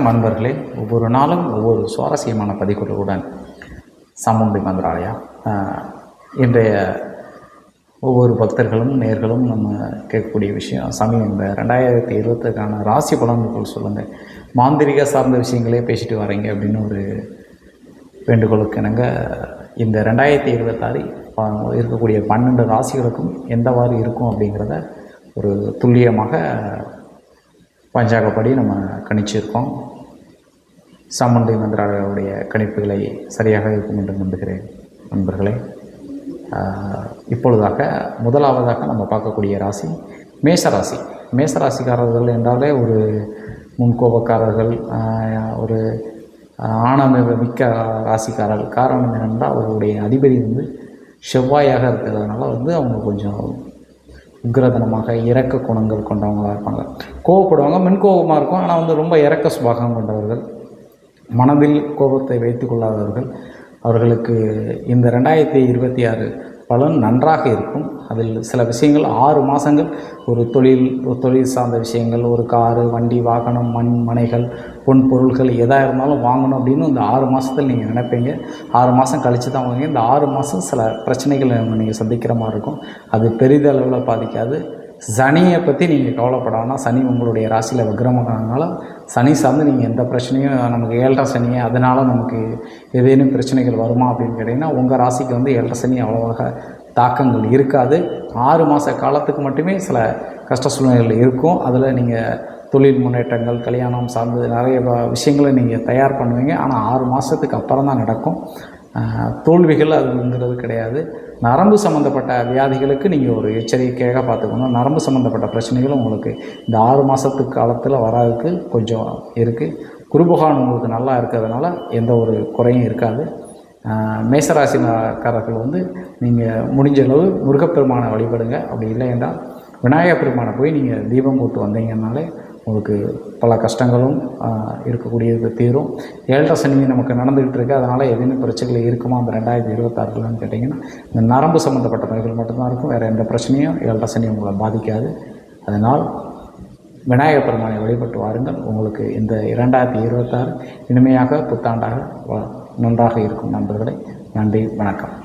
நண்பர்களே, ஒவ்வொரு நாளும் ஒவ்வொரு சுவாரஸ்யமான பதிவுகளுடன் சாமுண்டி மந்திராலயா. இன்றைய ஒவ்வொரு பக்தர்களும் நேர்களும் நம்ம கேட்கக்கூடிய விஷயம், சாமி இந்த 2020க்கான ராசி பலன்கள் சொல்லுங்கள், மாந்திரிக சார்ந்த விஷயங்களே பேசிட்டு வரீங்க அப்படின்னு ஒரு வேண்டுகோளுக்கு இணங்க இந்த 2026 இருக்கக்கூடிய 12 ராசிகளுக்கும் எந்தவாறு இருக்கும் அப்படிங்கிறத ஒரு துல்லியமாக பஞ்சாங்கப்படி நம்ம கணிச்சிருக்கோம். சாமுண்டி மந்திராலயாவுடைய கணிப்புகளை சரியாக இருக்கும் என்று நம்புகிறேன் நண்பர்களே. இப்பொழுதாக முதலாவதாக நம்ம பார்க்கக்கூடிய ராசி மேசராசி. மேசராசிக்காரர்கள் என்றாலே ஒரு முன்கோபக்காரர்கள், ஒரு ஆனந்த மிக்க ராசிக்காரர்கள். காரணம் என்னென்றால் அவர்களுடைய அதிபதி செவ்வாயாக இருக்கிறதுனால அவங்க கொஞ்சம் உக்கிரதனமாக இரக்க குணங்கள் கொண்டவங்களாக இருப்பாங்க. கோபப்படுவாங்க, மின்கோபமாக இருக்கும். ஆனால் ரொம்ப இரக்க சுபாகம் கொண்டவர்கள், மனதில் கோபத்தை வைத்து கொள்ளாதவர்கள். அவர்களுக்கு இந்த 2026 பலன் நன்றாக இருக்கும். அதில் சில விஷயங்கள் 6 மாதங்கள் ஒரு தொழில் சார்ந்த விஷயங்கள், ஒரு காரு, வண்டி, வாகனம், மனைகள், பொன் பொருள்கள் எதாக இருந்தாலும் வாங்கணும் அப்படின்னு இந்த 6 மாதத்தில் நீங்கள் நினைப்பீங்க. 6 மாதம் கழித்து தான் வாங்க. இந்த 6 மாதம் சில பிரச்சனைகள் நீங்கள் சந்திக்கிற மாதிரி இருக்கும். அது பெரிதளவில் பாதிக்காது. சனியை பற்றி நீங்கள் கவலைப்படாமல், சனி உங்களுடைய ராசியில் வக்ரமாகறதுனால சனி சார்ந்து நீங்கள் எந்த பிரச்சனையும், நமக்கு 7.5 சனியை அதனால் நமக்கு ஏதேனும் பிரச்சனைகள் வருமா அப்படின்னு கேட்டிங்கன்னா, உங்கள் ராசிக்கு 7.5 சனி அவ்வளவாக தாக்கங்கள் இருக்காது. 6 மாத காலத்துக்கு மட்டுமே சில கஷ்ட சூழ்நிலைகள் இருக்கும். அதில் நீங்கள் தொழில் முன்னேற்றங்கள், கல்யாணம் சார்ந்து நிறைய விஷயங்களை நீங்கள் தயார் பண்ணுவீங்க. ஆனால் 6 மாதத்துக்கு அப்புறம் தான் நடக்கும். தோல்விகள் அதுங்கிறது கிடையாது. நரம்பு சம்மந்தப்பட்ட வியாதிகளுக்கு நீங்கள் ஒரு எச்சரிக்கையாக பார்த்துக்கணும். நரம்பு சம்மந்தப்பட்ட பிரச்சனைகளும் உங்களுக்கு இந்த 6 மாதத்துக்கு காலத்தில் வராதுக்கு கொஞ்சம் இருக்குது. குருபகான் உங்களுக்கு நல்லா இருக்கிறதுனால எந்த ஒரு குறையும் இருக்காது. மேசராசிக்காரர்கள் நீங்கள் முடிஞ்ச அளவு முருகப்பெருமானை வழிபடுங்க. அப்படி இல்லை என்றால் விநாயகர் பெருமானை போய் நீங்கள் தீபம் போட்டு வந்தீங்கன்னாலே உங்களுக்கு பல கஷ்டங்களும் இருக்கக்கூடியது தீரும். 7.5 சனி நமக்கு நடந்துக்கிட்டு இருக்குது. அதனால் எதுவும் பிரச்சனைகள் இருக்குமா அந்த 2026 கேட்டிங்கன்னா, இந்த நரம்பு சம்மந்தப்பட்ட நோய்கள் மட்டும்தான் இருக்கும். வேறு எந்த பிரச்சனையும் 7.5 சனி உங்களை பாதிக்காது. அதனால் விநாயகர் பெருமானை வழிபட்டு வாருங்கள். உங்களுக்கு இந்த 2026 இனிமையாக புத்தாண்டாக நன்றாக இருக்கும் நண்பர்களே. நன்றி, வணக்கம்.